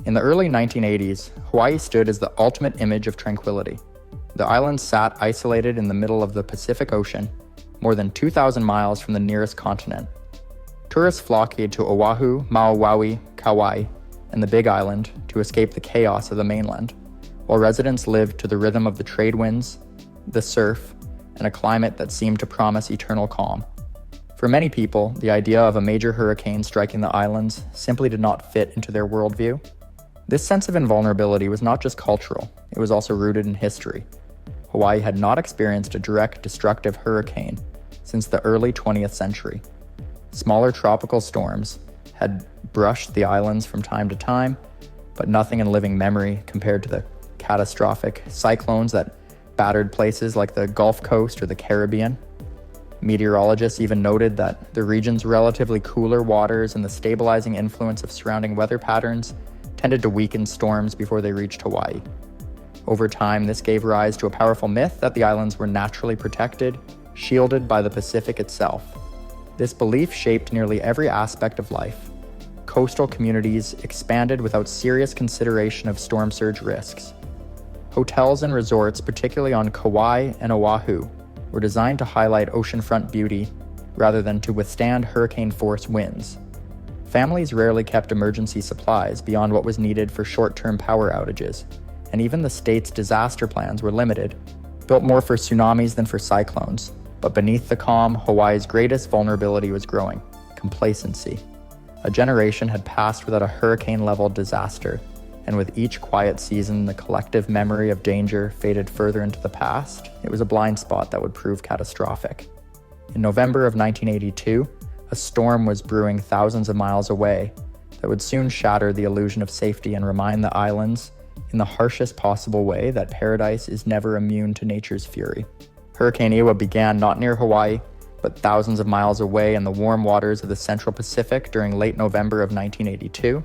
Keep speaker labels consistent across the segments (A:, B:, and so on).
A: In the early 1980s, Hawaii stood as the ultimate image of tranquility. The island sat isolated in the middle of the Pacific Ocean, more than 2,000 miles from the nearest continent. Tourists flocked to Oahu, Maui, Kauai, and the Big Island to escape the chaos of the mainland, while residents lived to the rhythm of the trade winds, the surf, and a climate that seemed to promise eternal calm. For many people, the idea of a major hurricane striking the islands simply did not fit into their worldview. This sense of invulnerability was not just cultural, it was also rooted in history. Hawaii had not experienced a direct destructive hurricane since the early 20th century. Smaller tropical storms had brushed the islands from time to time, but nothing in living memory compared to the catastrophic cyclones that battered places like the Gulf Coast or the Caribbean. Meteorologists even noted that the region's relatively cooler waters and the stabilizing influence of surrounding weather patterns tended to weaken storms before they reached Hawaii. Over time, this gave rise to a powerful myth that the islands were naturally protected, shielded by the Pacific itself. This belief shaped nearly every aspect of life. Coastal communities expanded without serious consideration of storm surge risks. Hotels and resorts, particularly on Kauai and Oahu, were designed to highlight oceanfront beauty rather than to withstand hurricane-force winds. Families rarely kept emergency supplies beyond what was needed for short-term power outages, and even the state's disaster plans were limited, built more for tsunamis than for cyclones. But beneath the calm, Hawaii's greatest vulnerability was growing: complacency. A generation had passed without a hurricane-level disaster, and with each quiet season, the collective memory of danger faded further into the past. It was a blind spot that would prove catastrophic. In November of 1982, a storm was brewing thousands of miles away that would soon shatter the illusion of safety and remind the islands, in the harshest possible way, that paradise is never immune to nature's fury. Hurricane Iwa began not near Hawaii, but thousands of miles away in the warm waters of the Central Pacific during late November of 1982.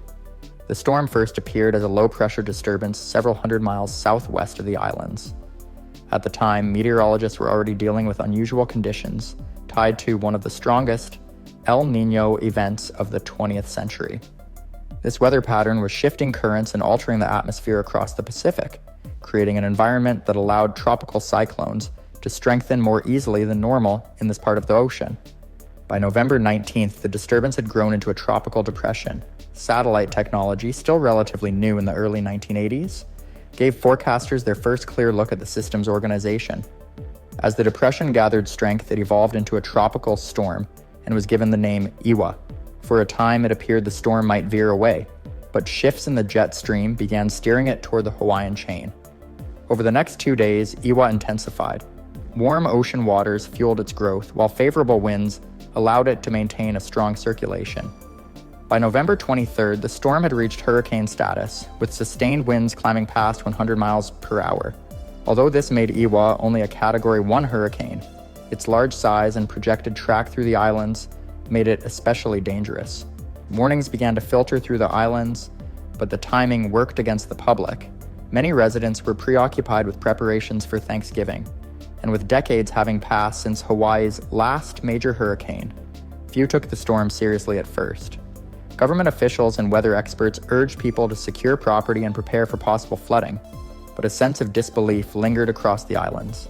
A: The storm first appeared as a low-pressure disturbance several hundred miles southwest of the islands. At the time, meteorologists were already dealing with unusual conditions tied to one of the strongest El Niño events of the 20th century. This weather pattern was shifting currents and altering the atmosphere across the Pacific, creating an environment that allowed tropical cyclones to strengthen more easily than normal in this part of the ocean. By November 19th, the disturbance had grown into a tropical depression. Satellite technology, still relatively new in the early 1980s, gave forecasters their first clear look at the system's organization. As the depression gathered strength, it evolved into a tropical storm and was given the name Iwa. For a time, it appeared the storm might veer away, but shifts in the jet stream began steering it toward the Hawaiian chain. Over the next 2 days, Iwa intensified. Warm ocean waters fueled its growth, while favorable winds allowed it to maintain a strong circulation. By November 23rd, the storm had reached hurricane status, with sustained winds climbing past 100 miles per hour. Although this made Iwa only a Category 1 hurricane, its large size and projected track through the islands made it especially dangerous. Warnings began to filter through the islands, but the timing worked against the public. Many residents were preoccupied with preparations for Thanksgiving, and with decades having passed since Hawaii's last major hurricane, few took the storm seriously at first. Government officials and weather experts urged people to secure property and prepare for possible flooding, but a sense of disbelief lingered across the islands.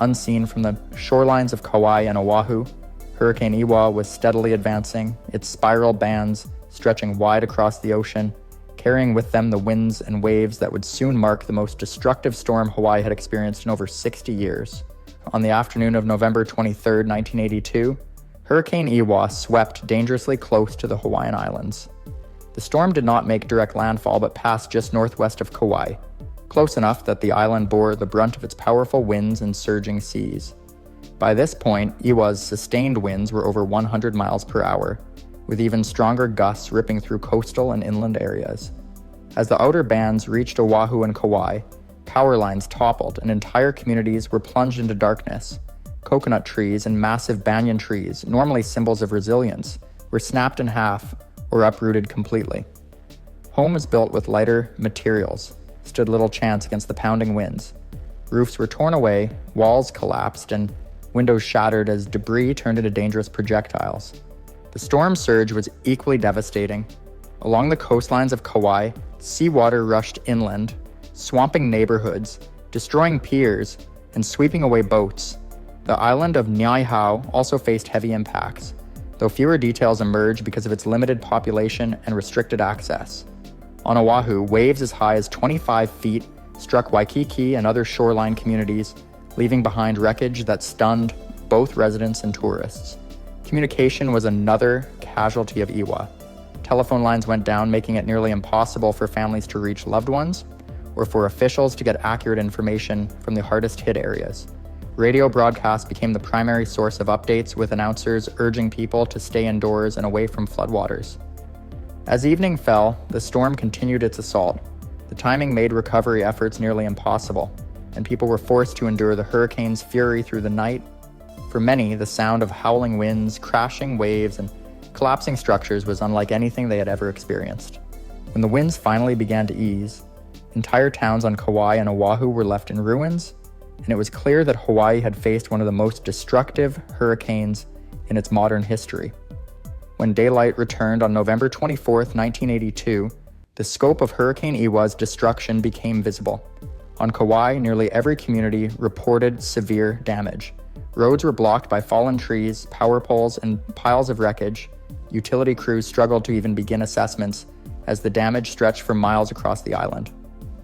A: Unseen from the shorelines of Kauai and Oahu, Hurricane Iwa was steadily advancing, its spiral bands stretching wide across the ocean, carrying with them the winds and waves that would soon mark the most destructive storm Hawaii had experienced in over 60 years. On the afternoon of November 23, 1982, Hurricane Iwa swept dangerously close to the Hawaiian Islands. The storm did not make direct landfall but passed just northwest of Kauai, close enough that the island bore the brunt of its powerful winds and surging seas. By this point, Iwa's sustained winds were over 100 miles per hour, with even stronger gusts ripping through coastal and inland areas. As the outer bands reached Oahu and Kauai, power lines toppled and entire communities were plunged into darkness. Coconut trees and massive banyan trees, normally symbols of resilience, were snapped in half or uprooted completely. Homes built with lighter materials stood little chance against the pounding winds. Roofs were torn away, walls collapsed, and windows shattered as debris turned into dangerous projectiles. The storm surge was equally devastating. Along the coastlines of Kauai, seawater rushed inland, swamping neighborhoods, destroying piers, and sweeping away boats. The island of Niihau also faced heavy impacts, though fewer details emerge because of its limited population and restricted access. On Oahu, waves as high as 25 feet struck Waikiki and other shoreline communities, leaving behind wreckage that stunned both residents and tourists. Communication was another casualty of Iwa. Telephone lines went down, making it nearly impossible for families to reach loved ones or for officials to get accurate information from the hardest hit areas. Radio broadcasts became the primary source of updates, with announcers urging people to stay indoors and away from floodwaters. As evening fell, the storm continued its assault. The timing made recovery efforts nearly impossible, and people were forced to endure the hurricane's fury through the night. For many, the sound of howling winds, crashing waves, and collapsing structures was unlike anything they had ever experienced. When the winds finally began to ease, entire towns on Kauai and Oahu were left in ruins, and it was clear that Hawaii had faced one of the most destructive hurricanes in its modern history. When daylight returned on November 24, 1982, the scope of Hurricane Iwa's destruction became visible. On Kauai, nearly every community reported severe damage. Roads were blocked by fallen trees, power poles, and piles of wreckage. Utility crews struggled to even begin assessments as the damage stretched for miles across the island.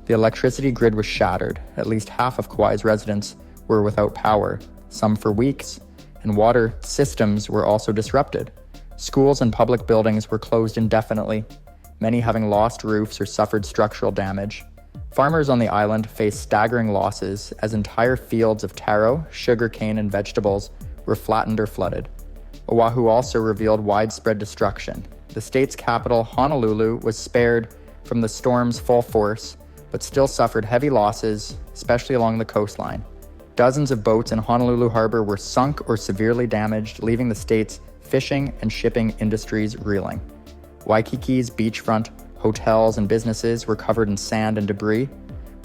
A: The electricity grid was shattered. At least half of Kauai's residents were without power, some for weeks, and water systems were also disrupted. Schools and public buildings were closed indefinitely, many having lost roofs or suffered structural damage. Farmers on the island faced staggering losses as entire fields of taro, sugarcane, and vegetables were flattened or flooded. Oahu also revealed widespread destruction. The state's capital, Honolulu, was spared from the storm's full force, but still suffered heavy losses, especially along the coastline. Dozens of boats in Honolulu harbor were sunk or severely damaged, leaving the state's fishing and shipping industries reeling. Waikiki's beachfront hotels and businesses were covered in sand and debris,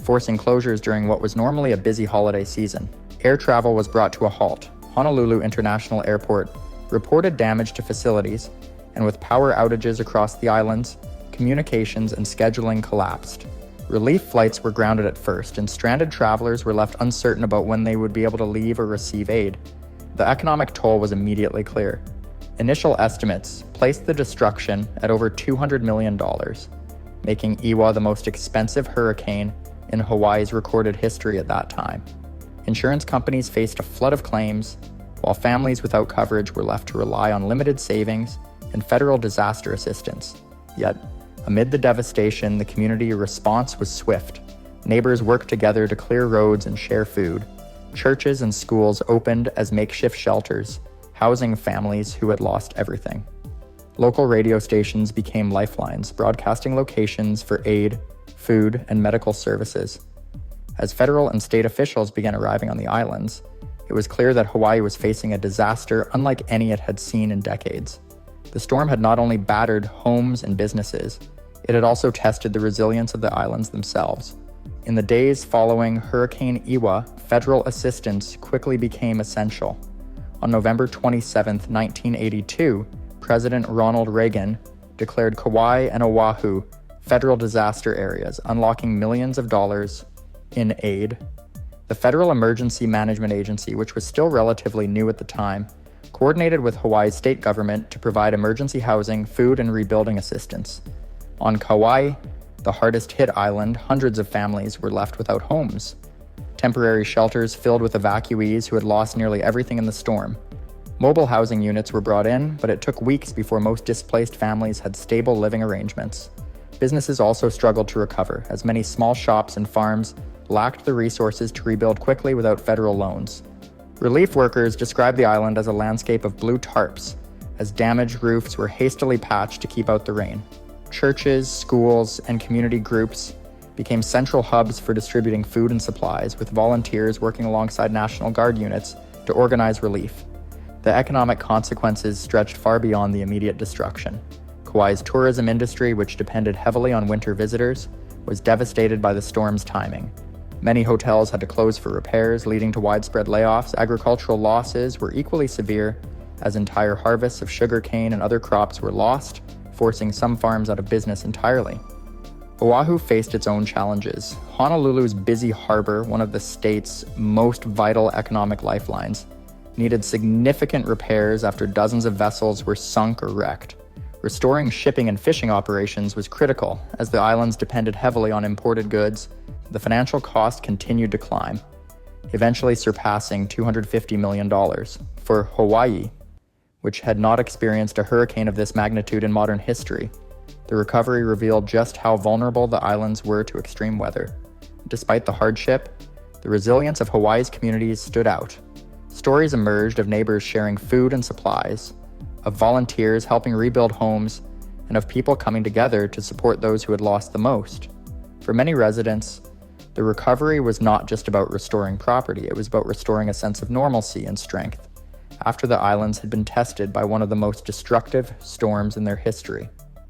A: forcing closures during what was normally a busy holiday season. Air travel was brought to a halt. Honolulu International Airport reported damage to facilities, and with power outages across the islands, communications and scheduling collapsed. Relief flights were grounded at first, and stranded travelers were left uncertain about when they would be able to leave or receive aid. The economic toll was immediately clear. Initial estimates placed the destruction at over $200 million, making Iwa the most expensive hurricane in Hawaii's recorded history at that time. Insurance companies faced a flood of claims, while families without coverage were left to rely on limited savings and federal disaster assistance. Yet, amid the devastation, the community response was swift. Neighbors worked together to clear roads and share food. Churches and schools opened as makeshift shelters, housing families who had lost everything. Local radio stations became lifelines, broadcasting locations for aid, food, and medical services. As federal and state officials began arriving on the islands, it was clear that Hawaii was facing a disaster unlike any it had seen in decades. The storm had not only battered homes and businesses, it had also tested the resilience of the islands themselves. In the days following Hurricane Iwa, federal assistance quickly became essential. On November 27, 1982, President Ronald Reagan declared Kauai and Oahu federal disaster areas, unlocking millions of dollars in aid. The Federal Emergency Management Agency, which was still relatively new at the time, coordinated with Hawaii's state government to provide emergency housing, food, and rebuilding assistance. On Kauai, the hardest hit island, hundreds of families were left without homes. Temporary shelters filled with evacuees who had lost nearly everything in the storm. Mobile housing units were brought in, but it took weeks before most displaced families had stable living arrangements. Businesses also struggled to recover, as many small shops and farms lacked the resources to rebuild quickly without federal loans. Relief workers described the island as a landscape of blue tarps, as damaged roofs were hastily patched to keep out the rain. Churches, schools, and community groups became central hubs for distributing food and supplies, with volunteers working alongside National Guard units to organize relief. The economic consequences stretched far beyond the immediate destruction. Kauai's tourism industry, which depended heavily on winter visitors, was devastated by the storm's timing. Many hotels had to close for repairs, leading to widespread layoffs. Agricultural losses were equally severe, as entire harvests of sugarcane and other crops were lost, forcing some farms out of business entirely. Oahu faced its own challenges. Honolulu's busy harbor, one of the state's most vital economic lifelines, needed significant repairs after dozens of vessels were sunk or wrecked. Restoring shipping and fishing operations was critical, as the islands depended heavily on imported goods. The financial cost continued to climb, eventually surpassing $250 million. For Hawaii, which had not experienced a hurricane of this magnitude in modern history, the recovery revealed just how vulnerable the islands were to extreme weather. Despite the hardship, the resilience of Hawaii's communities stood out. Stories emerged of neighbors sharing food and supplies, of volunteers helping rebuild homes, and of people coming together to support those who had lost the most. For many residents, the recovery was not just about restoring property, it was about restoring a sense of normalcy and strength, after the islands had been tested by one of the most destructive storms in their history.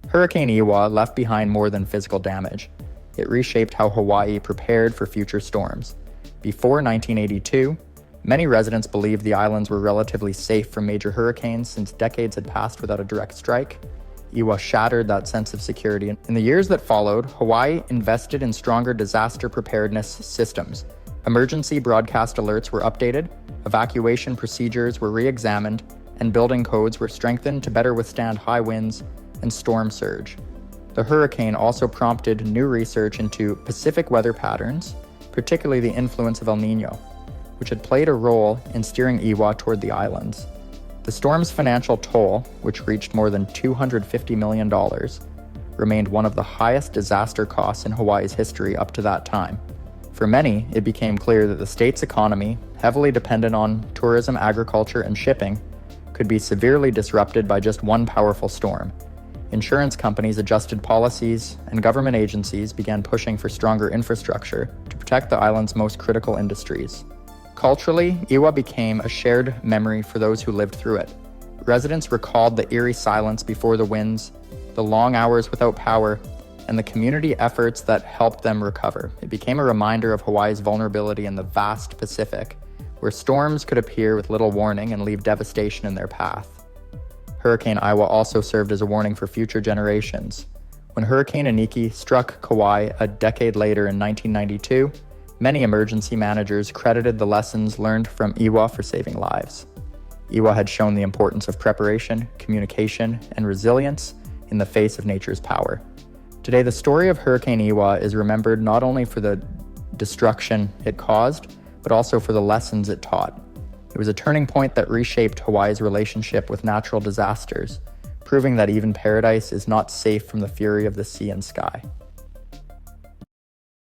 A: Hurricane Iwa left behind more than physical damage. It reshaped how Hawaii prepared for future storms. Before 1982, many residents believed the islands were relatively safe from major hurricanes since decades had passed without a direct strike. Iwa shattered that sense of security. In the years that followed, Hawaii invested in stronger disaster preparedness systems. Emergency broadcast alerts were updated, evacuation procedures were re-examined, and building codes were strengthened to better withstand high winds and storm surge. The hurricane also prompted new research into Pacific weather patterns, particularly the influence of El Niño, which had played a role in steering Iwa toward the islands. The storm's financial toll, which reached more than $250 million, remained one of the highest disaster costs in Hawaii's history up to that time. For many, it became clear that the state's economy, heavily dependent on tourism, agriculture, and shipping, could be severely disrupted by just one powerful storm. Insurance companies adjusted policies, and government agencies began pushing for stronger infrastructure to protect the island's most critical industries. Culturally, Iwa became a shared memory for those who lived through it. Residents recalled the eerie silence before the winds, the long hours without power, and the community efforts that helped them recover. It became a reminder of Hawaii's vulnerability in the vast Pacific, where storms could appear with little warning and leave devastation in their path. Hurricane Iwa also served as a warning for future generations. When Hurricane Iniki struck Kauai a decade later in 1992, many emergency managers credited the lessons learned from Iwa for saving lives. Iwa had shown the importance of preparation, communication, and resilience in the face of nature's power. Today, the story of Hurricane Iwa is remembered not only for the destruction it caused, but also for the lessons it taught. It was a turning point that reshaped Hawaii's relationship with natural disasters, proving that even paradise is not safe from the fury of the sea and sky.